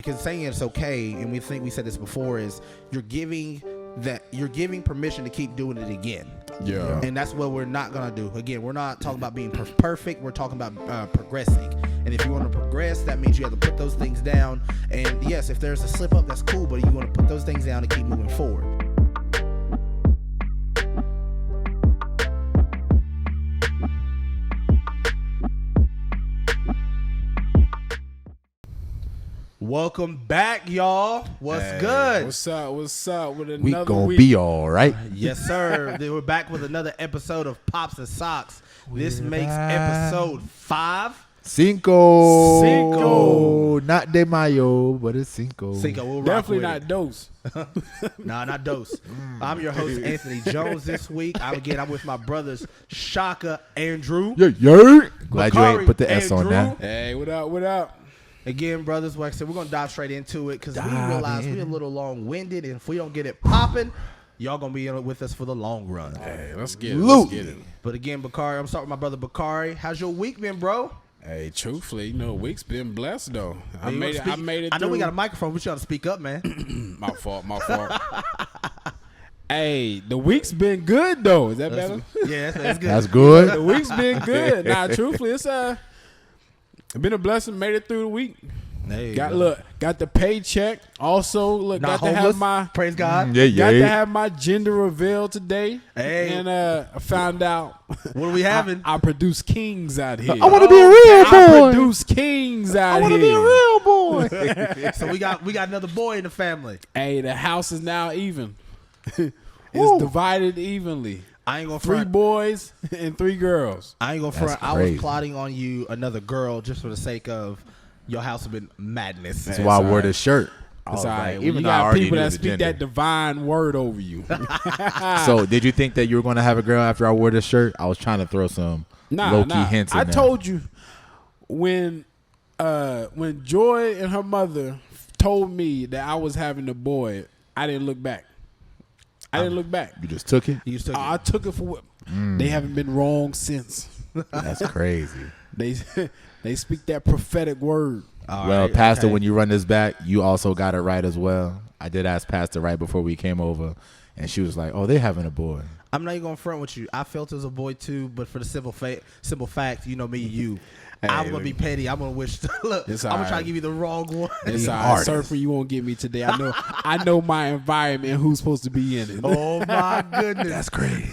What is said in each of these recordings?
because saying it's okay, and we think we said this before, is you're giving permission to keep doing it again. Yeah. And that's what we're not gonna do. Again, we're not talking about being perfect. We're talking about progressing. And if you want to progress, that means you have to put those things down. And yes, if there's a slip up, that's cool. But you want to put those things down and keep moving forward. Welcome back, y'all. What's good? What's up? What's up with another We gonna week? be all right. Yes, sir. We're back with another episode of Pops and Socks. This makes episode 5. Cinco. Not de mayo, but it's cinco. We'll rock Definitely with not it. dose. Nah, not dose. I'm your host, Anthony Jones, this week. I'm with my brothers, Shaka, Andrew. Yeah. Glad you Bakari, ain't put the S on Andrew. that. Hey, what up? What up? Again, brothers, like I said, we're going to dive straight into it because we Dive realize in. we're a little long-winded, and if we don't get it popping, y'all going to be with us for the long run. Hey, let's get it. Let's get it. But again, Bakari, I'm starting with my brother Bakari. How's your week been, bro? Hey, truthfully, week's been blessed though. I You made wanna it. I speak? made it. I know we through. got a microphone. We trying to speak up, man. My fault. Hey, the week's been good though. Is that better? Yeah, that's good. That's good. The week's been good. Nah, truthfully, it's been a blessing. Made it through the week. Hey, Got brother. got the paycheck. Also, look, Not got to have homeless. my Praise God. Yeah. got to have my gender reveal today. Hey. And I found out What are we having? I produce kings out here. I want to be a real I boy. produce kings out I want here. to be a real boy. So we got another boy in the family. Hey, the house is now even. Woo. It's divided evenly. I ain't gonna 3 front. boys and 3 girls. I ain't gonna That's front. I was crazy. plotting on you another girl just for the sake of your house have been madness. That's why I wore this shirt. I It's was all like, right. When even you though I got already people knew that the speak gender. that divine word over you. So, did you think that you were going to have a girl after I wore this shirt? I was trying to throw some low-key hints in I there. told you when Joy and her mother told me that I was having a boy, I didn't look back. I didn't look back. You just took it? You just took I took it for what they haven't been wrong since. That's crazy. They speak that prophetic word. Well, Pastor, when you run this back, you also got it right as well. I did ask Pastor right before we came over, and she was like, "Oh, they having a boy." I'm not even gonna front with you. I felt as a boy too, but for the simple fact, you know me, you. I'm gonna be petty. I'm gonna wish. Look, I'm It's gonna all try to right. give you the wrong one. It's all right, artist. surfer. You won't get me today. I know my environment and who's supposed to be in it. Oh my goodness, That's crazy.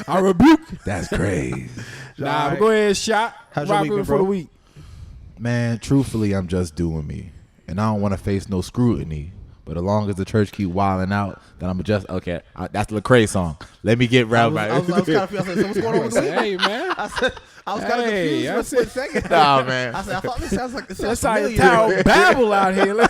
I rebuke. That's crazy. Nah, All right. but go ahead, shot. How's your Rock week with been, it for the bro? week. Man, truthfully, I'm just doing me, and I don't want to face no scrutiny. But as long as the church keep wilding out, then I'm just okay. That's the Lecrae song. Let me get right I was kind of confused. I said, so what's going on with the week? Hey man, I was kind of Hey, confused for a that's split it. second. Nah, man. I said, I thought this sounds like that's how familiar. you Tower Babel out here.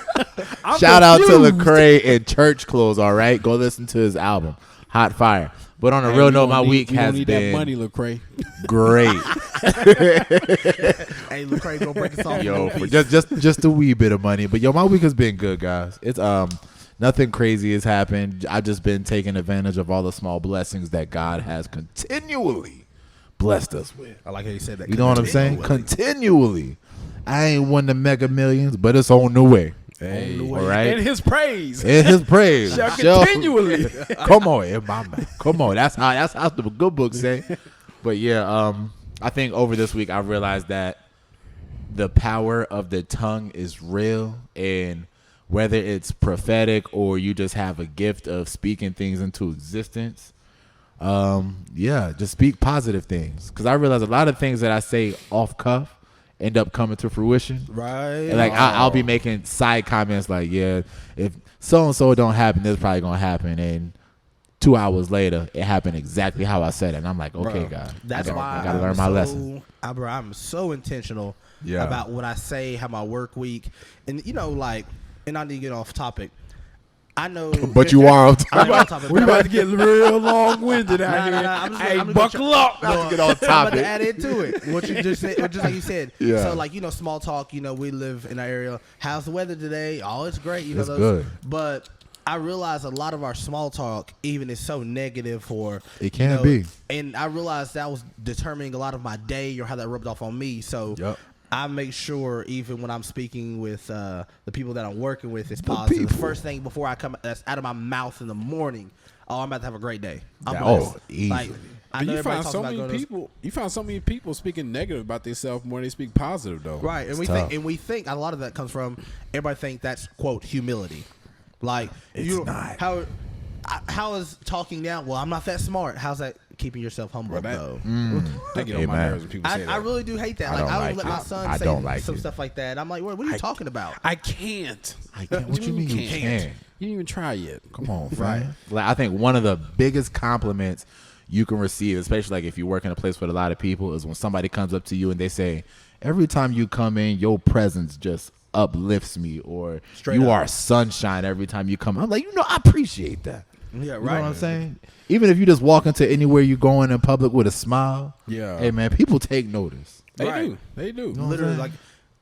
I'm Shout out to confused. Lecrae in church clothes. All right, go listen to his album, Hot Fire. But on a Hey, real we note, don't my need- week we don't has need been that money, Lecrae. great. Hey, Lecrae gonna break us off. Yo, for just a wee bit of money. But yo, my week has been good, guys. It's nothing crazy has happened. I've just been taking advantage of all the small blessings that God has continually blessed us with. I like how you said that. You know what I'm saying? Continually. I ain't won the Mega Millions, but it's on the way. Hey, All right. in His praise. In His praise. Shall Shall- continually. Come on, in my mouth. Come on. That's how the good book say. But yeah, I think over this week I realized that the power of the tongue is real, and whether it's prophetic or you just have a gift of speaking things into existence, just speak positive things. Because I realize a lot of things that I say off cuff end up coming to fruition. Right. And like I'll be making side comments like, yeah, if so and so don't happen, this is probably gonna happen. And 2 hours later, it happened exactly how I said it. And I'm like, okay, Bro, God, that's why I gotta learn my lesson. Bro, I'm so intentional Yeah. about what I say, how my work week, and and I need to get off topic. I know, But you are on I'm top. on topic. We about to get real long-winded out here. I'm Hey, gonna buckle up. Not to get on I'm about topic. to add into it. What you just said, just like you said. Yeah. So small talk. We live in our area. How's the weather today? Oh, it's great. It's good. But I realize a lot of our small talk even is so negative, or It can be. And I realized that was determining a lot of my day or how that rubbed off on me. So Yep. I make sure even when I'm speaking with the people that I'm working with, it's positive. The first thing before I come that's out of my mouth in the morning, I'm about to have a great day. Easily. I know You everybody find talks so about many going to people. You find so many people speaking negative about themselves more than they speak positive, though. right, and we think a lot of that comes from everybody think that's quote humility. Like It's not. How is talking down? Well, I'm not that smart. How's that keeping yourself humble though? They get on my nerves when people say that. I really do hate that. I Like don't I like would let it. my son I say don't like some it. stuff like that. I'm like, what are you talking about? I can't. What you mean you can't? You didn't even try yet. Come on, right? Like I think one of the biggest compliments you can receive, especially like if you work in a place with a lot of people, is when somebody comes up to you and they say, "Every time you come in, your presence just uplifts me," or Straight "You up. are sunshine every time you come." I'm like, I appreciate that. Yeah, right. You know what I'm saying? Even if you just walk into anywhere you going in public with a smile, Yeah. hey man, people take notice. They do. Literally, like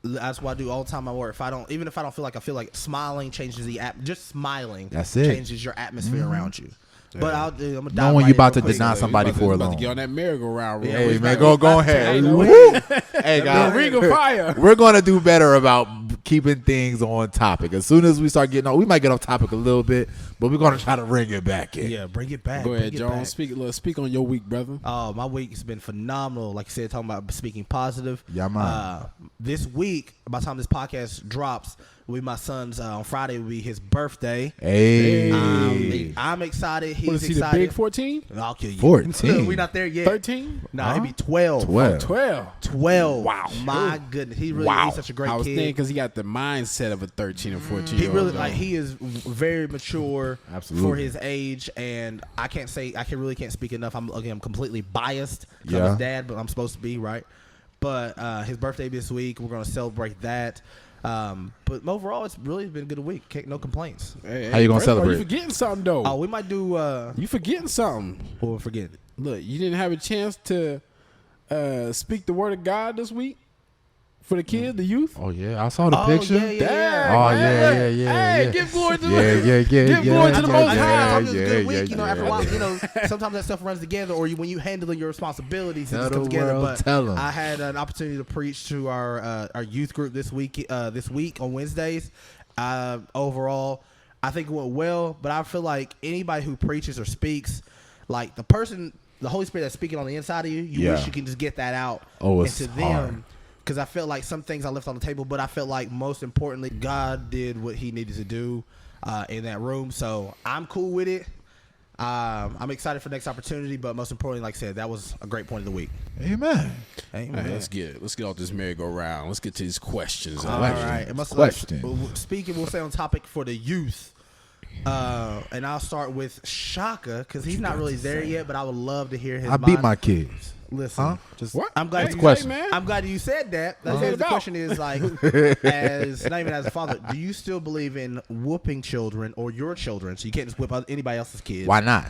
that's what I do all the time at work. Even if I don't feel like smiling changes the just smiling. That's it. Changes your atmosphere around you. But I'm gonna Know when you about to deny somebody for a about to loan. get on that merry-go-round. Yeah, Hey we man, back- go we ahead. back- Woo. Hey The guys, ring of fire. we're gonna do better about keeping things on topic. As soon as we start getting on, we might get off topic a little bit, but we're gonna try to bring it back in. Yeah, bring it back. Go ahead, bring it Jones. back. Speak on your week, brother. Oh, my week has been phenomenal. Like you said, talking about speaking positive. Yeah, man. This week, by the time this podcast drops, will be my son's on Friday. Will be his birthday. Hey, I'm excited. He's What is he, the excited. big 14? I'll kill you. 14. We're not there yet. 13? No, he'd be 12. 12. 12. Wow. My goodness. He's such a great I was kid. thinking because he got the mindset of a 13 or 14 He year really old. he is very mature Absolutely. for his age, and I can't speak enough. I'm completely biased. 'Cause I'm Yeah. his dad, but I'm supposed to be right. But his birthday this week, we're gonna celebrate that. But overall, it's really been a good week. No complaints. Hey, How you gonna first of all, celebrate? You forgetting something, though. Oh, we might do. You forgetting something. We'll forget. Look, you didn't have a chance to speak the word of God this week for the kids, the youth. oh yeah, I saw the Oh, picture. yeah. Oh man. yeah. Hey, give glory to the Give glory to the Most High. Sometimes it's a good week, after a while, sometimes that stuff runs together, or when you handle your responsibilities, it Tell just comes the together. world, But tell 'em. I had an opportunity to preach to our youth group this week on Wednesdays. Overall, I think it went well, but I feel like anybody who preaches or speaks, like the Holy Spirit that's speaking on the inside of you, you wish you can just get that out it's into hard. them. Because I felt like some things I left on the table, but I felt like most importantly, God did what he needed to do in that room. So I'm cool with it. I'm excited for the next opportunity, but most importantly, like I said, that was a great point of the week. Amen. Amen. Hey, let's get off this merry-go-round. Let's get to these questions. All right. It must Question. Speaking, we'll stay on topic for the youth. And I'll start with Shaka because he's not really there yet, but I would love to hear his I beat my kids. Listen. Huh? Just What? I'm glad Hey, you question. man. I'm glad you said that. What's it The about? question is like, as not even as a father, do you still believe in whooping children or your children? So you can't just whip out anybody else's kids. Why not?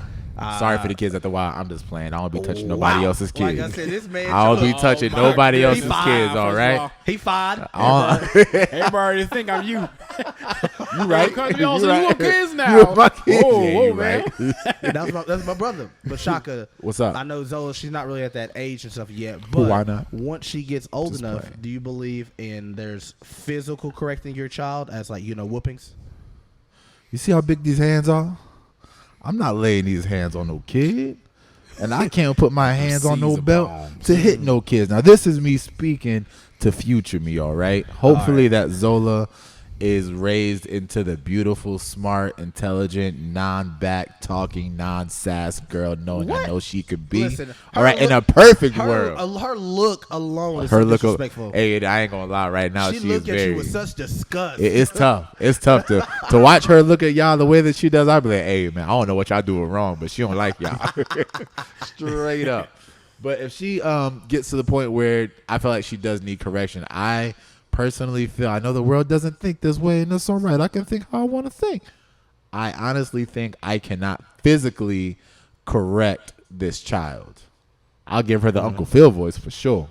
Sorry for the kids at the wild. I'm just playing. I don't be touching nobody Wow. else's kids. Like I said, this man. I don't be touching my nobody goodness. else's He fine, kids. All first of right. all. He fine. Everybody already think I'm you. You right. Cut me off, so you want kids now. You my kids. Whoa, Yeah, whoa, you man. right. That's my brother. But Shaka, What's up? I know Zola. She's not really at that age and stuff yet. But But why not? Once she gets old Just enough, playing. do you believe in there's physical correcting your child as like whoopings? You see how big these hands are? I'm not laying these hands on no kid. And I can't put my hands on no Caesar belt bombs. to hit no kids. Now, this is me speaking to future me, all right? Hopefully that Zola is raised into the beautiful, smart, intelligent, non-back talking, non-sass girl knowing What? I know she could be. Listen, all right, her in a look- perfect world. Her look alone is Her so look, disrespectful. hey, I ain't gonna lie. Right now, she she look is at very. you with such disgust. It's tough. It's tough to watch her look at y'all the way that she does. I be like, hey man, I don't know what y'all doing wrong, but she don't like y'all. Straight up. But if she gets to the point where I feel like she does need correction, I personally feel, I know the world doesn't think this way, and that's all right. I can think how I want to think. I honestly think I cannot physically correct this child. I'll give her the Uncle Phil voice for sure.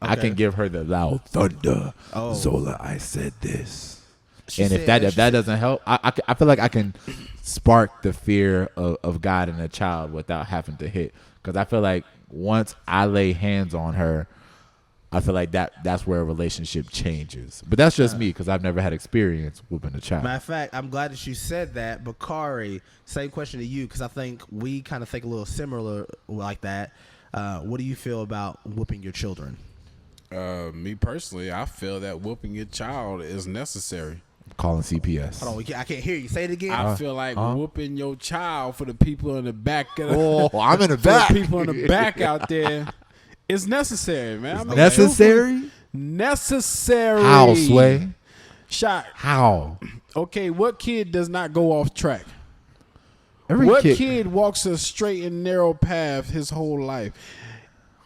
I Okay. can give her the loud thunder. Oh. Zola, I said this. She And said if that she said- doesn't help, I feel like I can spark the fear of God in a child without having to hit. Because I feel like once I lay hands on her, I feel like that's where a relationship changes. But that's just me because I've never had experience whooping a child. Matter of fact, I'm glad that you said that. Bakari, same question to you because I think we kind of think a little similar like that. What do you feel about whooping your children? Me personally, I feel that whooping your child is necessary. Calling CPS. Hold on, I can't hear you. Say it again. I feel like whooping your child for the people in the back. I'm in the for back. the people in the back out there. It's necessary, man. I mean, Necessary? Necessary. How, Sway? Shot. How? Okay, what kid does not go off track? Every What kid walks a straight and narrow path his whole life?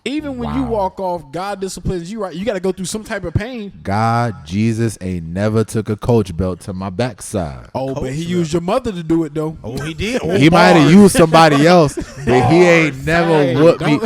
Even when you walk off, God disciplines you, right? You got to go through some type of pain. God, Jesus ain't never took a coach belt to my backside. Oh, but he used your mother to do it, though. Oh, he did. He might have used somebody else, but he ain't never whooped me.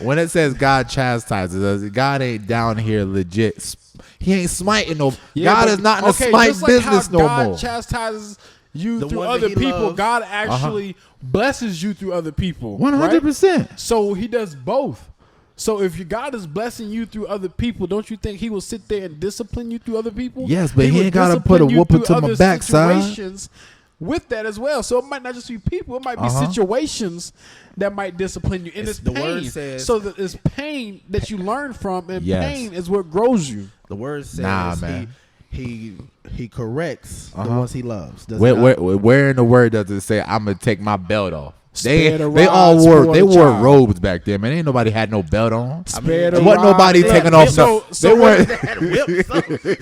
When it says God chastises us, God ain't down here legit. He ain't smiting no. God is not in the smite just like business how no God more. chastises you The through one other that he people. loves. God actually blesses you through other people. 100%. Right? So he does both. So if your God is blessing you through other people, don't you think he will sit there and discipline you through other people? Yes, but he will ain't gotta discipline put a you whooping through to my other backside. situations with that as well. So it might not just be people. It might be situations that might discipline you. And it's the word pain. says- So that it's pain that you learn from, and Yes. pain is what grows you. The word says man. he corrects the ones he loves. Does it Where, not? where in the word does it say I'm gonna take my belt off? Spare the They all rod, wore spoil they the wore child. robes back then, man. Ain't nobody had no belt on. Spare the There wasn't rod, nobody they taking had off. whips. No, So they what- weren't. They had whips.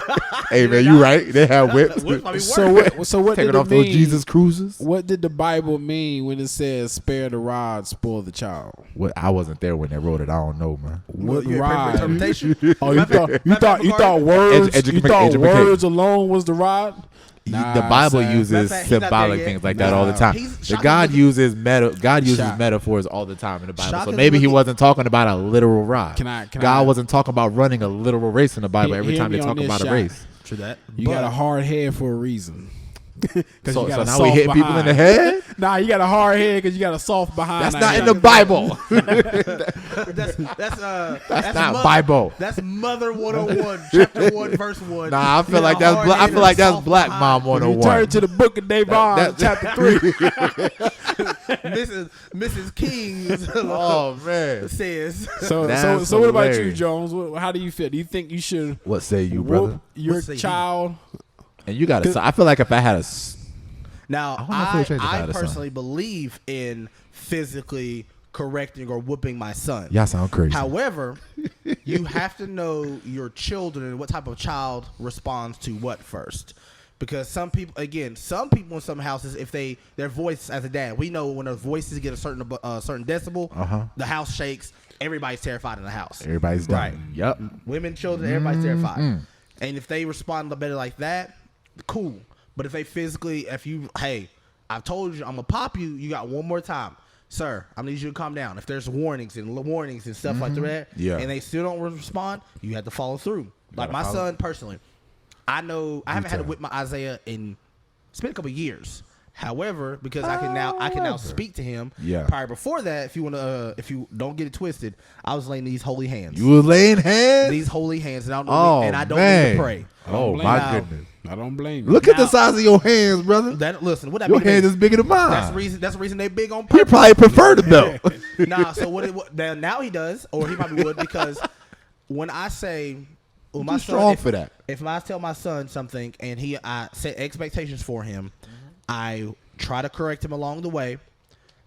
Hey man, you right? They had whips. Whips might be So worse. what Taking did off it those mean? Jesus cruises. What did the Bible mean when it says "spare the rod, spoil the child"? What? I wasn't there when they wrote it. I don't know, man. What You had perfect rod? interpretation. Oh, you thought Bakari? words? Educate- You thought educate. words alone was the rod? Nah, The Bible son. uses Matter of fact, he's not symbolic there things yet. like that all the Nah. time. He's The shocking God with uses Shock. metaphors all the time in the Bible. So Shocking maybe he with- wasn't talking about a literal rod. Can God I- wasn't talking about running a literal race in the Bible every Hear time me they on talk this, about a Shaq. race. True that. You got a hard head for a reason. So you got a now we soft hitting people in the behind. head? Nah, you got a hard head because you got a soft behind. That's now. not in You the got- Bible. That's not mother, Bible. That's Mother 101, chapter 1, verse 1. Nah, I feel You like got a that's hard I head feel like and a that's soft Black behind. Mom If you 101. turn to the book of Davon, chapter 3. Mrs. King Oh man. says. So That's what about you, hilarious. Jones? How do you feel? Do you think you should What say you, whoop brother? your What say you? child? And you got to. I feel like if I had a. Now, I wonder if it'll change if I I had a son. personally believe in physically correcting or whooping my son. Y'all sound crazy. However, you have to know your children and what type of child responds to what first. Because some people in some houses, if their voice as a dad, we know when their voices get a certain decibel, the house shakes. Everybody's terrified in the house. Everybody's Right. done. Yep. Women, children, everybody's terrified. And if they respond better like that, cool. But if they physically, hey, I've told you I'm gonna pop you. You got one more time, sir. I need you to calm down. If there's warnings and stuff like that, Yeah. and they still don't respond, you have to follow through. Like my son personally, I know I haven't had to whip my Isaiah it's been a couple years. However, because I can now speak to him. Yeah. Prior before that, if you don't get it twisted, I was laying these holy hands. You was laying hands. These holy hands, and I Oh, don't man. need to pray. Oh blame my you. goodness. I don't blame you. Look at the Now- size of your hands, brother. Listen, what that Your mean to hand me? is bigger than mine. That's the reason they big on He purpose. probably prefer the belt. Nah, so now he does, or he probably would, because when I say, well, my Too son, strong for that. If I tell my son something and I set expectations for him, I try to correct him along the way.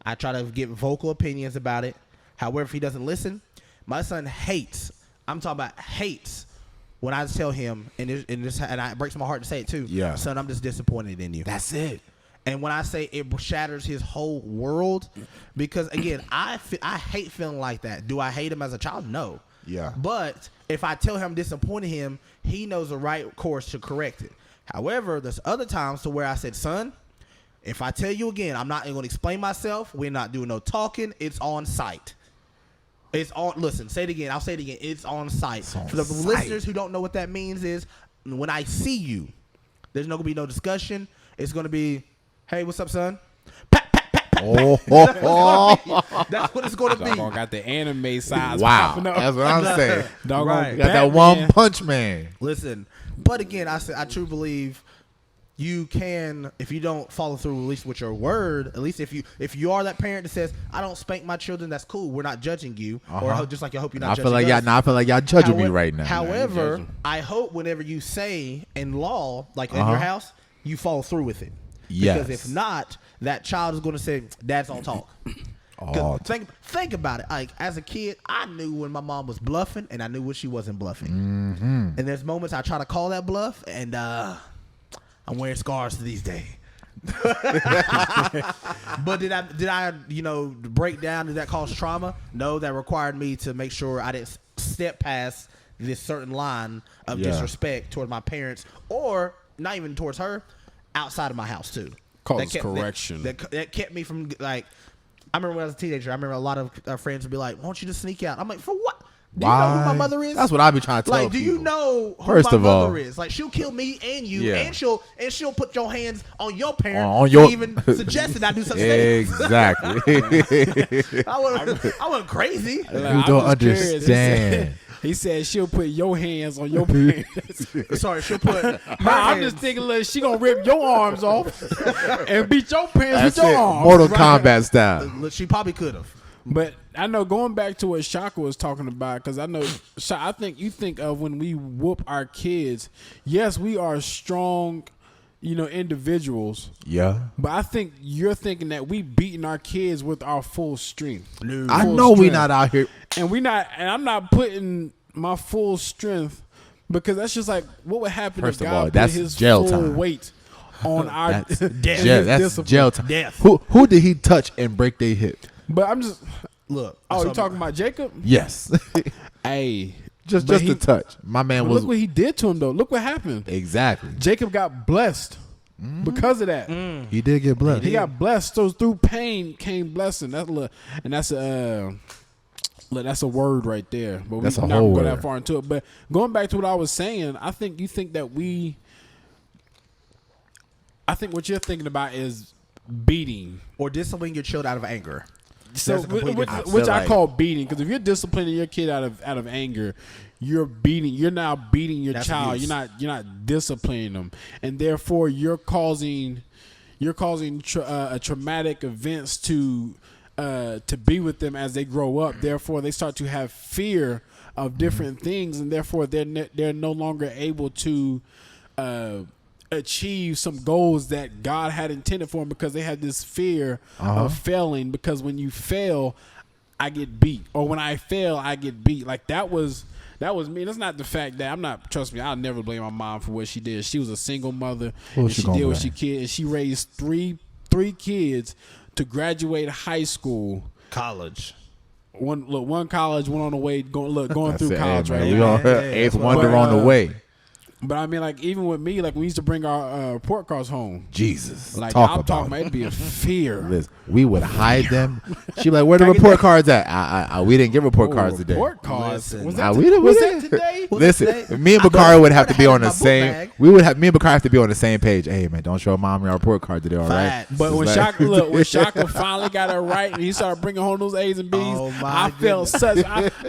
I try to give vocal opinions about it. However, if he doesn't listen, my son hates. I'm talking about hates when I tell him, and it breaks my heart to say it too. Yeah. Son, I'm just disappointed in you. That's it. And when I say it shatters his whole world, because again, I hate feeling like that. Do I hate him as a child? No. Yeah. But if I tell him I'm disappointing him, he knows the right course to correct it. However, there's other times to where I said, son, if I tell you again, I'm not going to explain myself. We're not doing no talking. It's on site. It's on. Listen, say it again. I'll say it again. It's on site. For the listeners who don't know what that means is when I see you, there's not going to be no discussion. It's going to be, hey, what's up, son? Pat, pat, pat, pat, That's what it's going to be. Doggone got the anime size Wow, popping up. that's what I'm saying. Doggone Right. You got that Batman. One Punch Man. Listen, but again, I truly believe you can, if you don't follow through at least with your word, at least if you are that parent that says, I don't spank my children, that's cool. We're not judging you. Or just like I hope you're not I judging feel like us. I feel like y'all judging me right now. However, judging. I hope whenever you say in law, like in your house, you follow through with it. Yes. Because if not, that child is going to say, Dad's on talk. Think about it. Like as a kid, I knew when my mom was bluffing, and I knew when she wasn't bluffing. Mm-hmm. And there's moments I try to call that bluff, and I'm wearing scars to these days. But did I break down? Did that cause trauma? No, that required me to make sure I didn't step past this certain line of disrespect toward my parents, or not even towards her, outside of my house too. Causes correction. That kept me from, like, I remember when I was a teenager, I remember a lot of our friends would be like, why don't you just sneak out? I'm like, for what? Do you know who my mother is? That's what I be trying to tell Like, do people. you know who First my of all, mother is? Like, she'll kill me and you, Yeah. and she'll put your hands on your parent. On your- even suggested I do such things. Exactly. I wasn't crazy. You I'm don't just curious. understand. He said she'll put your hands on your parents. Sorry, she'll put. I'm just thinking, look, she gonna rip your arms off and beat your parents That's with your it. arms. Mortal Kombat style. She probably could have. But I know, going back to what Shaka was talking about, because I know, I think you think of when we whoop our kids. Yes, we are strong, individuals. Yeah. But I think you're thinking that we beating our kids with our full strength. I know we not out here. And I'm not putting my full strength, because that's just like what would happen First if of God all, put that's his jail full time. weight on our That's Death. jail. That's discipline. jail time. Death. Who did he touch and break their hip? But I'm just, Look. oh, you talking about Jacob? Yes. Hey, just but a touch. My man but was look what he did to him though. Look what happened. exactly. Jacob got blessed because of that. He did get blessed. He got blessed. So through pain came blessing. That's a word right there. But That's we're a not whole gonna go word. that far into it. But going back to what I was saying, I think what you're thinking about is beating. Or disciplining your child out of anger. So, There's a complete difference. which I like- call beating, because if you're disciplining your kid out of anger, you're beating. You're now beating your That's child. abuse. You're not disciplining them, and therefore you're causing traumatic events to be with them as they grow up. Therefore, they start to have fear of different things, and therefore they're no longer able to achieve some goals that God had intended for them, because they had this fear of failing. Because when you fail, I get beat, or when I fail, I get beat. Like that was me. That's not the fact that trust me, I'll never blame my mom for what she did. She was a single mother, Who and she she gonna did what blame? she could, and she raised three kids to graduate high school. College. One college, one on the way going through That's it. college Hey, right man, we now. on Hey, eighth that's wonder what- on the way. But I mean, like, even with me, like, we used to bring our report cards home. Jesus. Like, Talk I'm about talking it. about it'd be a fear. Listen, we would hide them. She like, where the Can I get report that? cards at? We didn't get report Oh, cards today. Report cards. Listen. Was Nah, that, we didn't- was we that didn't. today? Listen, today? me and I Bakari would have would've to be had on it in the my book same. bag. Me and Bakari have to be on the same page. Hey man, don't show mommy our report card today, all right? Facts. But when It's like- when Shaka finally got it right and he started bringing home those A's and B's, Oh, my I felt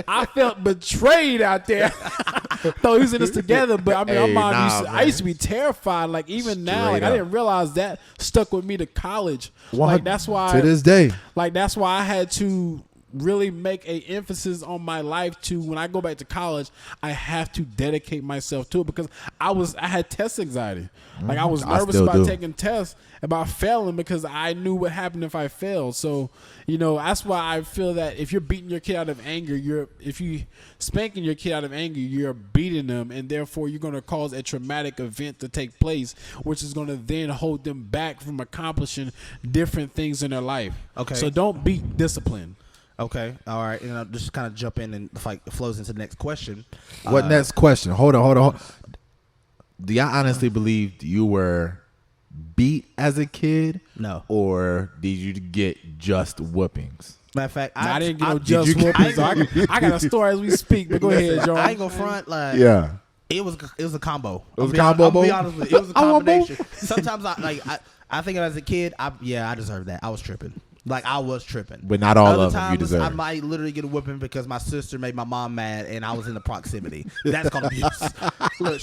I felt betrayed out there. Thought we was in this together, but I mean, Hey, my mom nah, I used to be terrified. Like even now, like, Straight I up. didn't realize that stuck with me to college. Like that's why to this day. Like that's why I had to really make a emphasis on my life to when I go back to college, I have to dedicate myself to it, because I had test anxiety. Like I was I nervous still about do. taking tests, about failing, because I knew what happened if I failed. So, that's why I feel that if you're beating your kid out of anger, if you spanking your kid out of anger, you're beating them, and therefore you're going to cause a traumatic event to take place, which is going to then hold them back from accomplishing different things in their life. Okay. So don't beat discipline. Okay. All right. And I'll just kind of jump in and it flows into the next question. What next question? Hold on. Do y'all honestly believe you were beat as a kid? No. Or did you get just whoopings? Matter of fact, I didn't get no did just you- whoopings. I got a story as we speak, but go ahead, Joe. I ain't gonna front like Yeah. it was a combo. It was I'll a combo, I'll be Bo? honest with you. It was a I want both. combination. Sometimes I think as a kid, I deserved that. I was tripping. Like I was tripping. But not all Other of them you times, deserve. I might literally get a whipping because my sister made my mom mad and I was in the proximity. That's called abuse. Look,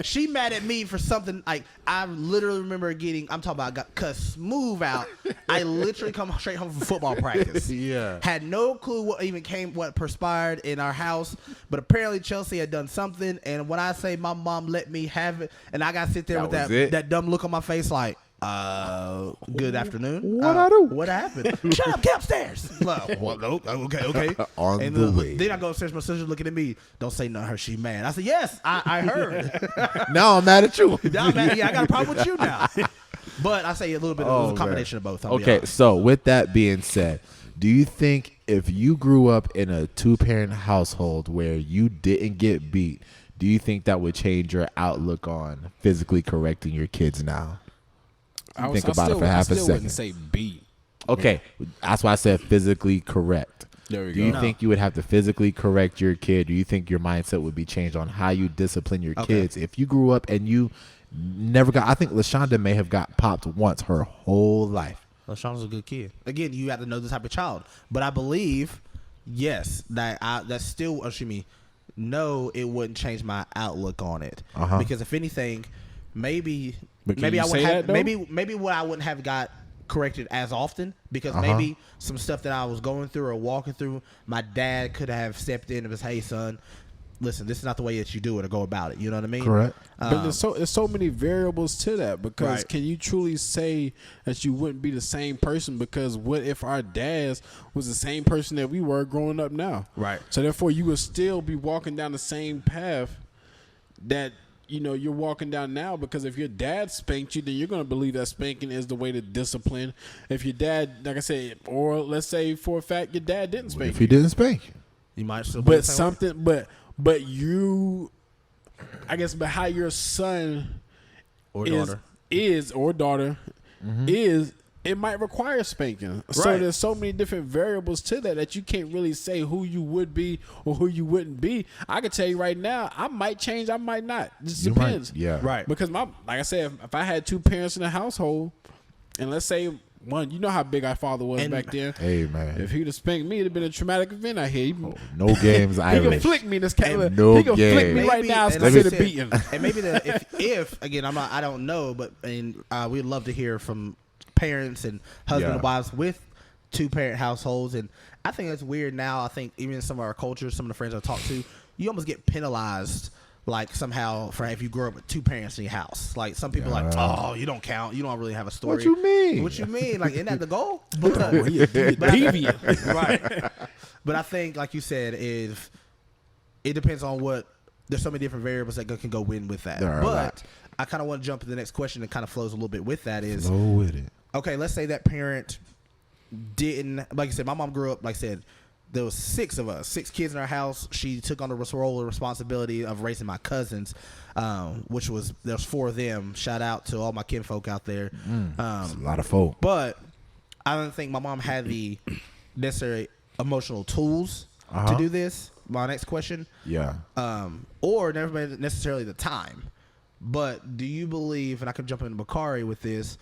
she mad at me for something like I literally remember getting. I'm talking about I got cussed smooth out. I literally come straight home from football practice. Yeah. Had no clue what perspired in our house, but apparently Chelsea had done something. And when I say my mom let me have it, and I got to sit there with that dumb look on my face, like. Good afternoon. What I do? What happened? Shut up, get upstairs. Well, okay. On and the way. Then I go upstairs. My sister's looking at me. Don't say nothing to her. She mad. I said, yes, I heard. Now I'm mad at you. Now I'm mad. Yeah, I got a problem with you now. But I say a little bit of a combination of both. Okay, so with that being said, do you think if you grew up in a 2-parent household where you didn't get beat, do you think that would change your outlook on physically correcting your kids now? Think about it for half a second. I wouldn't say beat. Okay, that's why I said physically correct. There we Do you think you would have to physically correct your kid? Do you think your mindset would be changed on how you discipline your kids? If you grew up and you never got, I think LaShonda may have got popped once her whole life. LaShonda's a good kid. Again, you have to know the type of child. But I believe, yes, that's still, no, it wouldn't change my outlook on it. Because if anything, maybe I would have maybe what I wouldn't have got corrected as often because maybe some stuff that I was going through or walking through, my dad could have stepped in and was, hey son, listen, this is not the way that you do it or go about it. You know what I mean? Correct. But there's so many variables to that because can you truly say that you wouldn't be the same person? Because what if our dads was the same person that we were growing up now? Right. So therefore you would still be walking down the same path that you're walking down now, because if your dad spanked you, then you're going to believe that spanking is the way to discipline. If your dad, like I said, or let's say for a fact your dad didn't spank you. If he didn't spank you might still be but you, I guess, but how your son or daughter is, it might require spanking. Right. So there's so many different variables to that you can't really say who you would be or who you wouldn't be. I can tell you right now, I might change, I might not. It just depends. Right. Because like I said, if I had 2 parents in the household, and let's say one, you know how big our father was back then. Hey man, if he'd have spanked me, it'd have been a traumatic event out here. No games. He can flick me this kind no he can flick me right now. It's considered beating. And maybe if again, I don't know, but we'd love to hear from parents and husband and wives with 2-parent households. And I think it's weird now. I think even in some of our cultures, some of the friends I talk to, you almost get penalized like somehow for if you grew up with 2 parents in your house. Like some people are like, oh, you don't count. You don't really have a story. What you mean? Like, isn't that the goal? But, deviant. Right. But I think, like you said, if it depends on there's so many different variables that can go in with that. But I kind of want to jump to the next question that kind of flows a little bit with that is, flow with it. Okay, let's say that parent didn't, like I said, my mom grew up, like I said, there was 6 of us, 6 kids in our house. She took on the role and responsibility of raising my cousins, which was, there's 4 of them. Shout out to all my kinfolk out there. It's a lot of folk. But I don't think my mom had the necessary emotional tools to do this. My next question. Yeah. Or never necessarily the time. But do you believe, and I can jump into Bakari with this,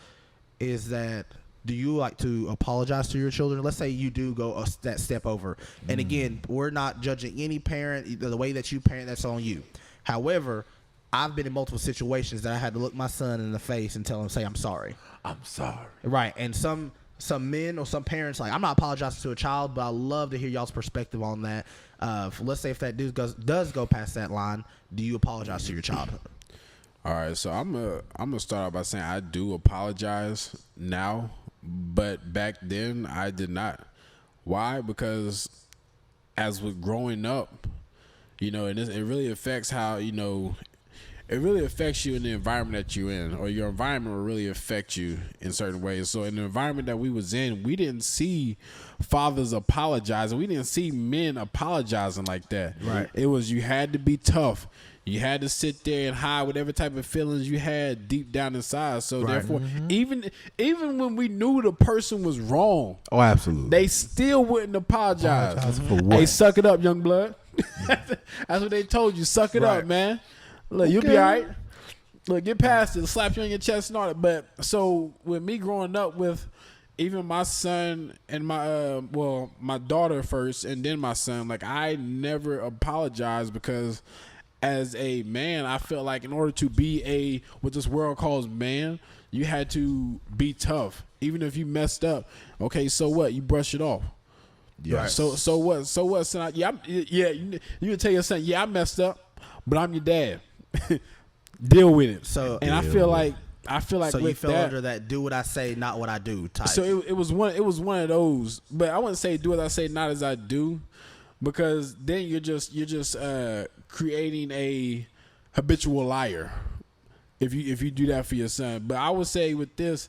is that do you like to apologize to your children? Let's say you do go that step over. And again, we're not judging any parent. The way that you parent, that's on you. However, I've been in multiple situations that I had to look my son in the face and tell him, say, I'm sorry. I'm sorry. Right. And some men or some parents, like, I'm not apologizing to a child, but I love to hear y'all's perspective on that. Let's say if that dude does go past that line, do you apologize to your child? All right, so I'm gonna start out by saying I do apologize now, but back then I did not. Why? Because as with growing up, and it really affects how it really affects you in the environment that you're in, or your environment will really affect you in certain ways. So in the environment that we was in, we didn't see fathers apologizing. We didn't see men apologizing like that. Right. It was, you had to be tough. You had to sit there and hide whatever type of feelings you had deep down inside. So therefore, even when we knew the person was wrong, absolutely, they still wouldn't apologize. For what? Hey, suck it up, young blood. That's what they told you. Suck it up, man. Look, you'll be all right. Look, get past it. Slap you on your chest and all that. But so with me growing up with even my son and my daughter first and then my son, like I never apologize because as a man, I felt like in order to be what this world calls man, you had to be tough. Even if you messed up, okay, so what? You brush it off. Yeah. Right. So what? So what, son? You can tell your son, yeah, I messed up, but I'm your dad. Deal with it. So and I feel like so with you fell that, under that "do what I say, not what I do" type. So it was one of those, but I wouldn't say do as I say, not as I do, because then you're just creating a habitual liar if you do that for your son. But I would say with this,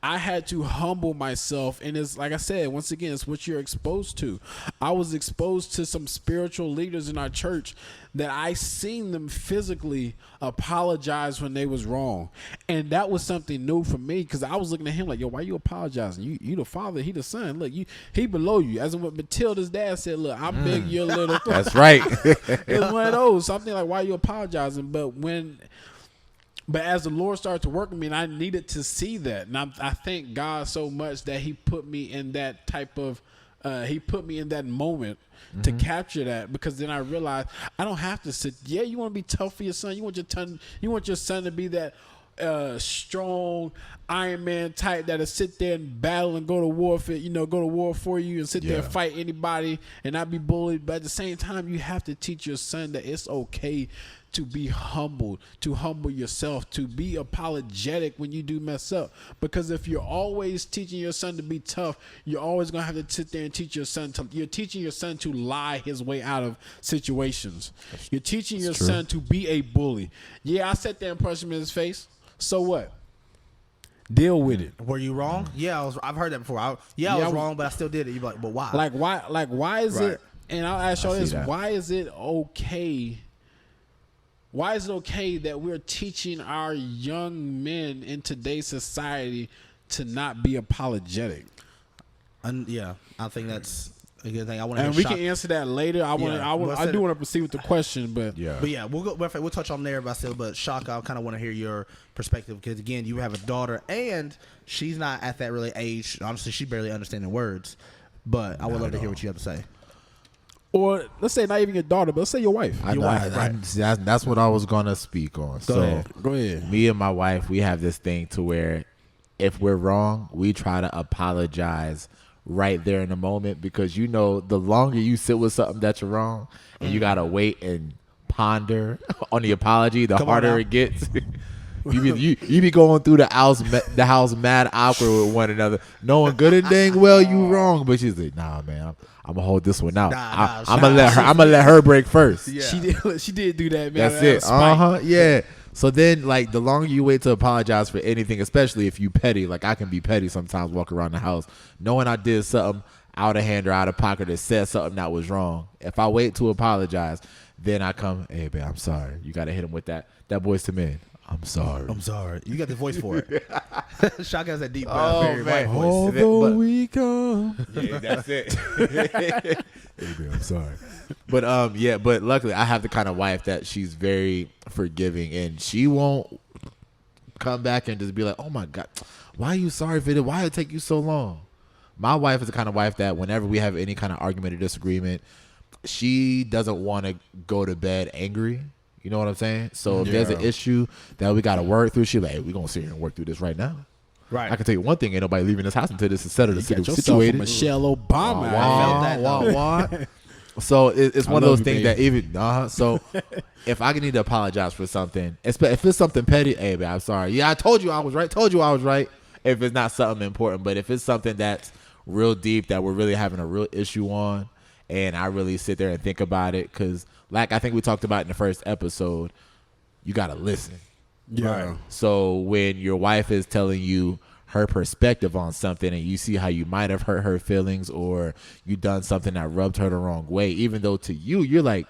I had to humble myself, and it's like I said, once again, it's what you're exposed to. I was exposed to some spiritual leaders in our church that I seen them physically apologize when they was wrong, and that was something new for me because I was looking at him like, yo, why you apologizing? You the father, he the son. Look, he below you. As in what Matilda's dad said, look, I'm big, you're little. That's right. It's one of those. Something like, why you apologizing? But as the Lord started to work with me, and I needed to see that, and I thank God so much that He put me in that type of, He put me in that moment to capture that, because then I realized I don't have to sit. Yeah, you want to be tough for your son. You want your son to be that strong Iron Man type that'll sit there and battle and go to war for you and sit there and fight anybody and not be bullied. But at the same time, you have to teach your son that it's okay to be humbled, to humble yourself, to be apologetic when you do mess up. Because if you're always teaching your son to be tough, you're always going to have to sit there and teach your son you're teaching your son to lie his way out of situations. You're teaching your son to be a bully. Yeah, I sat there and punched him in his face. So what? Deal with it. Were you wrong? Yeah, I've heard that before. I was wrong, but I still did it. You're like, but why? Why is Right. it? And I'll ask y'all this: that. why is it okay? Why is it okay that we're teaching our young men in today's society to not be apologetic? Yeah, I think that's a good thing. I want to. And we can answer that later. I do want to proceed with the question, but But yeah, we'll touch on there. But Shaka, I kind of want to hear your perspective because again, you have a daughter and she's not at that really age. Honestly, she's barely understanding words. But I would love to hear what you have to say. or let's say not even your daughter, but let's say your wife. That's what I was gonna speak on. Go ahead. Me and my wife, we have this thing to where if we're wrong, we try to apologize right there in the moment, because the longer you sit with something that you're wrong and you gotta wait and ponder on the apology, the harder it gets. You be going through the house mad awkward with one another, knowing good and dang well you wrong, but she's like, nah, man, I'm gonna hold this one out. I'm gonna let her break first. Yeah. She did do that, man. That's it. Yeah. So then, like, the longer you wait to apologize for anything, especially if you petty, like I can be petty sometimes, walk around the house knowing I did something out of hand or out of pocket or said something that was wrong. If I wait to apologize, then I come, hey, babe, I'm sorry. You got to hit him with that Boyz II Men. I'm sorry. You got the voice for it. Shaka has that deep, very white voice. Although we come. Yeah, that's it. Hey, babe, I'm sorry. But luckily I have the kind of wife that she's very forgiving, and she won't come back and just be like, oh my God, why are you sorry for it? Why did it take you so long? My wife is the kind of wife that whenever we have any kind of argument or disagreement, she doesn't want to go to bed angry. You know what I'm saying? So if there's an issue that we got to work through, she's like, hey, we're going to sit here and work through this right now. Right. I can tell you one thing, ain't nobody leaving this house until this is settled. You got yourself a Michelle Obama. I felt that, So it's one of those you, things baby. that so if I need to apologize for something, if it's something petty, hey, man, I'm sorry. Yeah, I told you I was right. If it's not something important, but if it's something that's real deep that we're really having a real issue on, and I really sit there and think about it, because like I think we talked about in the first episode, you got to listen. Yeah. Right. So when your wife is telling you her perspective on something and you see how you might have hurt her feelings or you done something that rubbed her the wrong way, even though to you, you're like,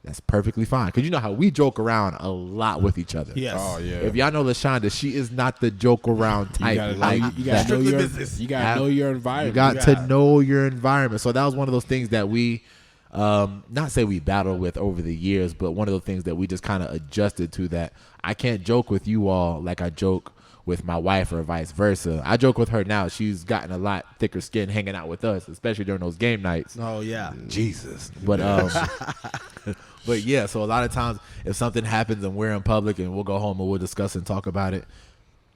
that's perfectly fine. Because you know how we joke around a lot with each other. Yes. Oh, yeah. If y'all know LaShonda, she is not the joke around type. You gotta know your environment. You got to know your environment. So that was one of those things that we, not say we battled with over the years, but one of the things that we just kind of adjusted to, that I can't joke with you all like I joke with my wife or vice versa. I joke with her now. She's gotten a lot thicker skin hanging out with us, especially during those game nights. Oh yeah. Jesus. But but yeah, so a lot of times if something happens and we're in public and we'll go home and we'll discuss and talk about it,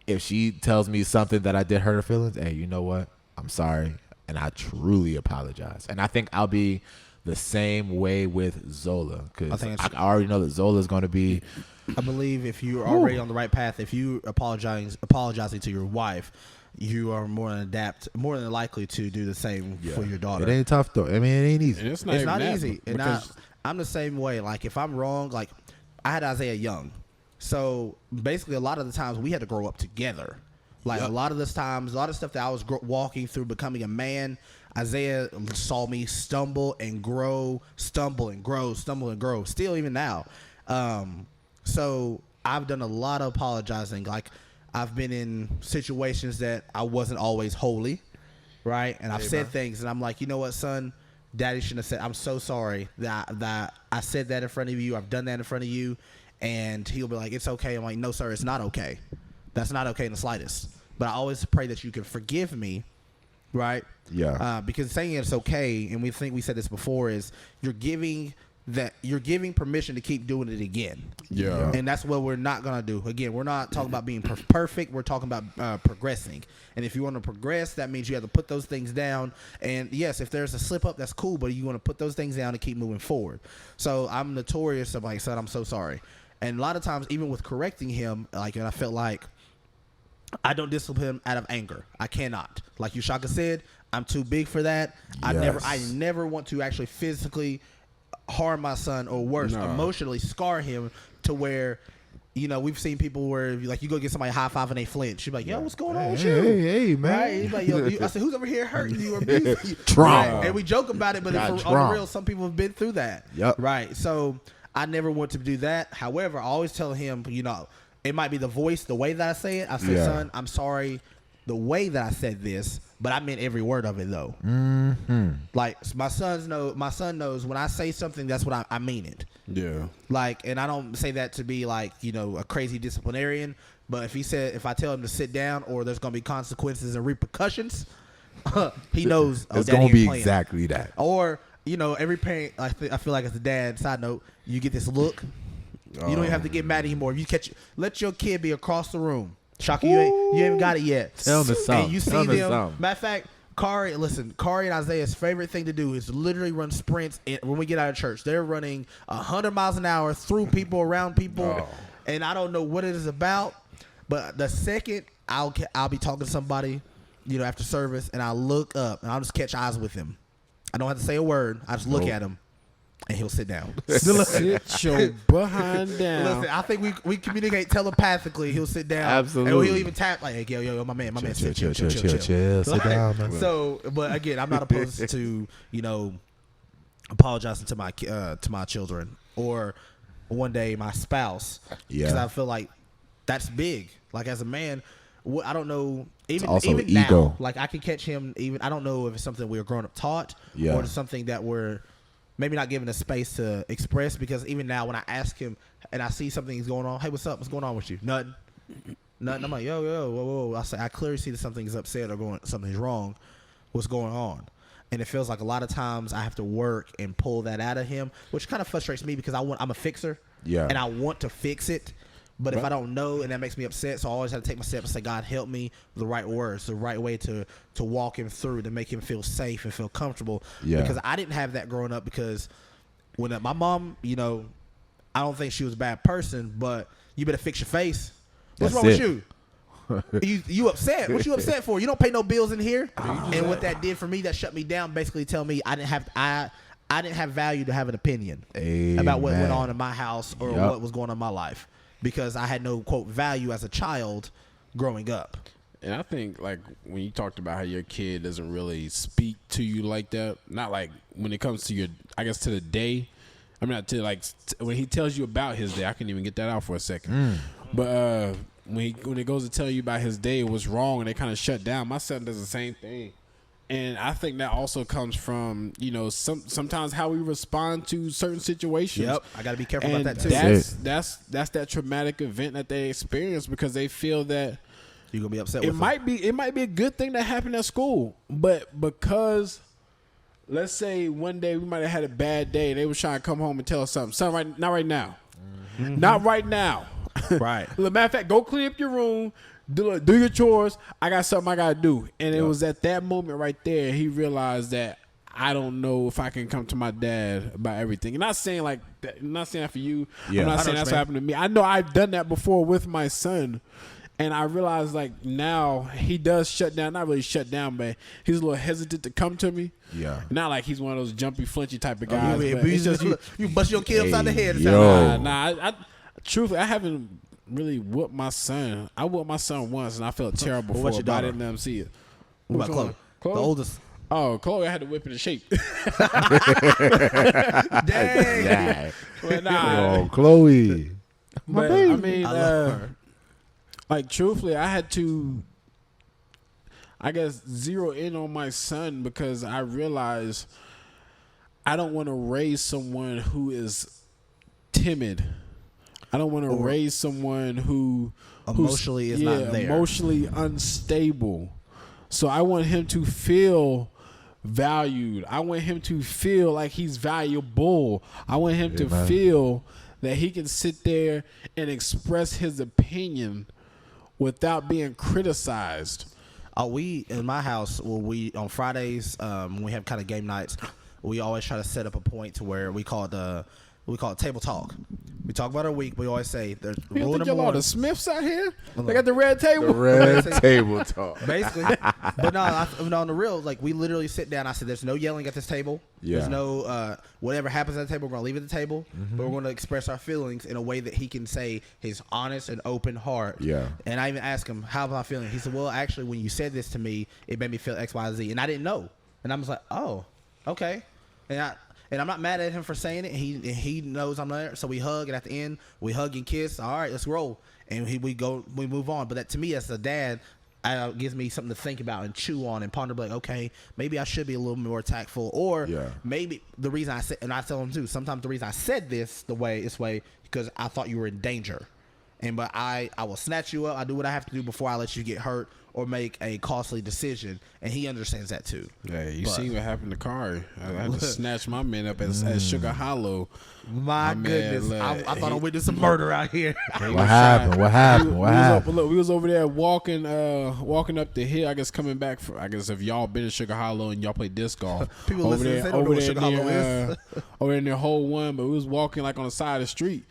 if she tells me something that I did hurt her feelings, hey, you know what? I'm sorry. And I truly apologize. And I think I'll be the same way with Zola, because I already know that Zola is going to be. I believe if you're already on the right path, if you apologizing to your wife, you are more than likely to do the same for your daughter. It ain't tough though. I mean, it ain't easy. And It's not easy. And I'm the same way. Like if I'm wrong, like I had Isaiah young, so basically a lot of the times we had to grow up together. Like a lot of the times, a lot of stuff that I was walking through becoming a man, Isaiah saw me stumble and grow, stumble and grow, stumble and grow. Still even now. So I've done a lot of apologizing. Like I've been in situations that I wasn't always holy, right? And I've said things, and I'm like, you know what, son? Daddy shouldn't have said. I'm so sorry that I said that in front of you. I've done that in front of you, and he'll be like, it's okay. I'm like, no, sir, it's not okay. That's not okay in the slightest. But I always pray that you can forgive me, right? Yeah. Because saying it's okay, and we said this before, is you're giving permission to keep doing it again. Yeah. And that's what we're not gonna do. Again, we're not talking about being perfect. We're talking about progressing. And if you want to progress, that means you have to put those things down. And yes, if there's a slip up, that's cool. But you want to put those things down and keep moving forward. So I'm notorious of like, son, I'm so sorry. And a lot of times, even with correcting him, like, and I felt like I don't discipline him out of anger. I cannot. Like Yushaka said, I'm too big for that. Yes. I never want to actually physically harm my son, or worse, emotionally scar him to where, you know, we've seen people where like you go get somebody high five and they flinch. You're like, yo, what's going on with you? Hey, man. Right? He's like, yo, I said, who's over here hurting you or abusing you? Trauma. Right? And we joke about it, but on the real, some people have been through that. Yep. Right. So I never want to do that. However, I always tell him, you know, it might be the voice, the way that I say it. I say, son, I'm sorry the way that I said this, but I meant every word of it though. Mm-hmm. Like my son knows when I say something, that's what I mean it. Yeah. Like, and I don't say that to be like, you know, a crazy disciplinarian, but if I tell him to sit down or there's going to be consequences and repercussions, he knows it's going to be exactly that. Or, you know, every parent, I feel like as a dad, side note, you get this look. You don't even have to get mad anymore. You let your kid be across the room. Shaka, you ain't got it yet. Tell me something. And you see them. Matter of fact, Kari and Isaiah's favorite thing to do is literally run sprints when we get out of church. They're running 100 miles an hour through people, around people, and I don't know what it is about. But the second I'll be talking to somebody, you know, after service, and I'll look up and I'll just catch eyes with him. I don't have to say a word. I just look at him. And he'll sit down. Sit your behind down. Listen, I think we communicate telepathically. He'll sit down. Absolutely. And he'll even tap like, hey, yo, my man, chill. Sit down, man. So, but again, I'm not opposed to, you know, apologizing to my children or one day my spouse. Yeah. Because I feel like that's big. Like as a man, I don't know. Even ego. now, like I can catch him. Even I don't know if it's something we were growing up taught, or it's something that we're maybe not given a space to express. Because even now, when I ask him and I see something's going on, hey, what's up? What's going on with you? Nothing. I'm like, yo, whoa. I say, I clearly see that something's upset or something's wrong. What's going on? And it feels like a lot of times I have to work and pull that out of him, which kind of frustrates me because I'm a fixer. Yeah. And I want to fix it. But if I don't know, and that makes me upset, so I always have to take my step and say, God, help me with the right words, the right way to walk him through, to make him feel safe and feel comfortable. Yeah. Because I didn't have that growing up, because when my mom, you know, I don't think she was a bad person, but you better fix your face. What's wrong with you? You upset? What you upset for? You don't pay no bills in here. And what that did for me, that shut me down, basically tell me I didn't have value to have an opinion about what went on in my house or what was going on in my life. Because I had no, quote, value as a child growing up. And I think, like, when you talked about how your kid doesn't really speak to you like that, not like when it comes to to the day. I mean, not to, like, when he tells you about his day, I couldn't even get that out for a second. But when it goes to tell you about his day, what's wrong, and they kind of shut down, my son does the same thing. And I think that also comes from, you know, sometimes how we respond to certain situations. Yep, I got to be careful about that too. That's that traumatic event that they experience, because they feel that You're gonna be upset. It with might be a good thing that happened at school, but because let's say one day we might have had a bad day, they was trying to come home and tell us something. Son, not right now. Mm-hmm. Not right now. Right. Matter of fact, go clean up your room, do your chores. I got something I gotta do. And it was at that moment right there he realized that I don't know if I can come to my dad about everything. And not saying like that, I'm not saying that for you. Yeah. I'm not saying that's what happened to me. I know I've done that before with my son. And I realize like now he does shut down. Not really shut down, but he's a little hesitant to come to me. Yeah. Not like he's one of those jumpy, flinchy type of guys. but it's just you bust your kid upside the head. I truthfully, I haven't really whooped my son. I whooped my son once, and I felt terrible for it, but I didn't let him see it. What about Chloe? The oldest. Oh, Chloe, I had to whip it in shape. Dang. Yeah. But nah, Oh, Chloe. but I mean, I love her. like truthfully, I had to, I guess, zero in on my son because I realized I don't want to raise someone who is timid. I don't want to raise someone who's Emotionally is not there. Emotionally unstable. So I want him to feel valued. I want him to feel like he's valuable. I want him to feel that he can sit there and express his opinion without being criticized. We in my house, we on Fridays when we have kind of game nights, we always try to set up a point to where we call it table talk. We talk about our week. We always say there's You rule think number y'all one. the Smiths out here? They got the red table. The red table talk. Basically, but no, on the real, like we literally sit down. I said, "There's no yelling at this table. Yeah. There's no whatever happens at the table. We're gonna leave it at the table, but we're gonna express our feelings in a way that he can say his honest and open heart." Yeah. And I even asked him, "How am I feeling?" He said, "Well, actually, when you said this to me, it made me feel X, Y, Z, and I didn't know." And I was like, "Oh, okay." And I'm not mad at him for saying it. He knows I'm there. So we hug, and at the end, we hug and kiss. All right, let's roll. And we move on. But that to me, as a dad, gives me something to think about and chew on and ponder. Like, okay, maybe I should be a little more tactful, or maybe the reason I said, and I tell him too. Sometimes the reason I said this way because I thought you were in danger, but I will snatch you up. I do what I have to do before I let you get hurt or make a costly decision, and he understands that too. Yeah, you see what happened to Kari. I had to snatch my man up at Sugar Hollow. My goodness, I thought I witnessed some murder out here. What happened? What happened? We was over there walking up the hill. I guess coming back. I guess if y'all been in Sugar Hollow and y'all play disc golf, People listening, they don't know what Sugar Hollow is. Over in their whole one, but we was walking like on the side of the street.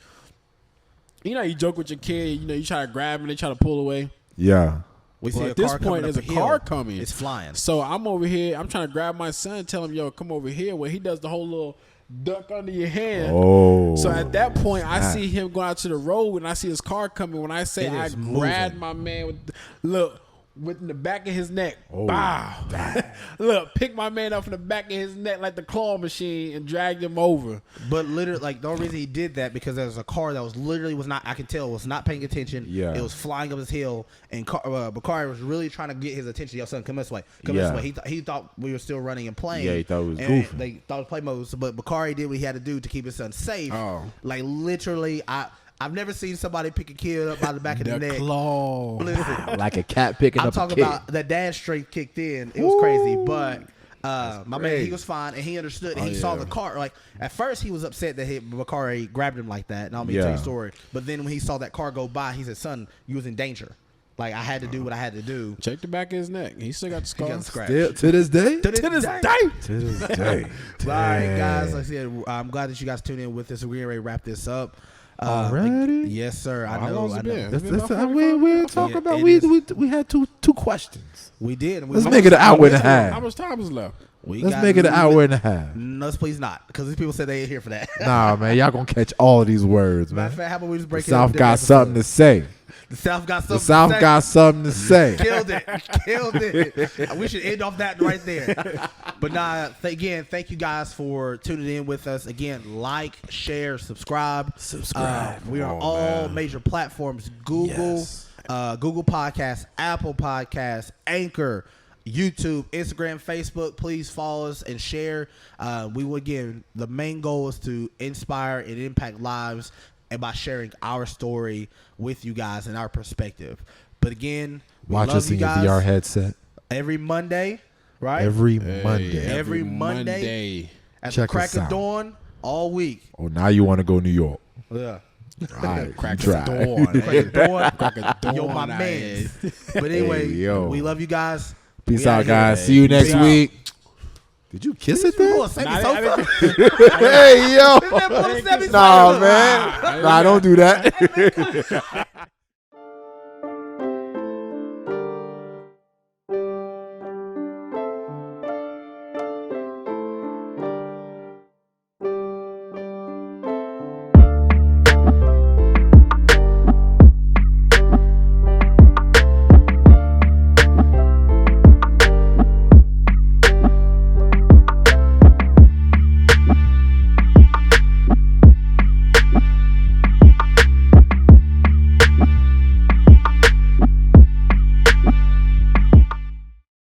You know, you joke with your kid. You know, you try to grab him, they try to pull away. Yeah. We see At this point, there's a car coming. It's flying. So I'm over here. I'm trying to grab my son, tell him, yo, come over here. Where he does the whole little duck under your hand. Oh. So at that point, I see him going out to the road, and I see his car coming. When I say I grabbed my man with the back of his neck. Oh, Bow. Look, pick my man up from the back of his neck like the claw machine and dragged him over. But literally, like, the only reason he did that because there was a car that was literally I can tell was not paying attention. Yeah. It was flying up his hill, and Bakari was really trying to get his attention. Yo, son, come this way. Come this way. He thought we were still running and playing. Yeah, he thought it was and goofy. They thought it was play mode. But Bakari did what he had to do to keep his son safe. Oh. Like, literally, I've never seen somebody pick a kid up by the back of the neck. Claw. Listen, Like a cat picking I'm up a talking kid. about the dad strength kicked in. It was crazy, but my man, he was fine, and he understood. And he saw the car. Like, at first, he was upset that Bakari grabbed him like that. And I'll tell you the story. But then when he saw that car go by, he said, "Son, you was in danger. Like, I had to do what I had to do." Check the back of his neck. He still got the scar. He got the scratch. Still, to this day? To this day. To this day. All right, guys. Like I said, I'm glad that you guys tuned in with us. We're ready to wrap this up. Already? Yes, sir. I How know. long's it been? Let's, It's been let's, about we'll talk Yeah, about it we had two questions. We did. Let's make it an hour and a half. How much time is left? Let's make it an hour and a half. No, please not, because these people said they ain't here for that. Nah, man, y'all gonna catch all of these words, Matter man. of fact, how about we just break The it up? South got something to say. The South got something. The South got something to say. Killed it. We should end off that right there. But again, thank you guys for tuning in with us. Again, like, share, subscribe. We are on all major platforms: Google, Google Podcasts, Apple Podcasts, Anchor, YouTube, Instagram, Facebook. Please follow us and share. We will, again, the main goal is to inspire and impact lives, and by sharing our story with you guys and our perspective. But again, Watch love us you in your guys. VR headset Every Monday, right? every Monday. Every Monday. At Check the crack us of out. dawn, all week. Oh, now you want to go New York? Yeah. All right, Crack try. of dawn. Crack of dawn. Crack of dawn. Yo, my out man. here. But anyway, Hey, yo. we love you guys. Peace We out, out here. guys. See you next Peace out. week. Did you kiss it there? Pull a semi Nah, I sofa. Hey, yo. Pull a semi Nah, sofa. man. Nah, don't do that.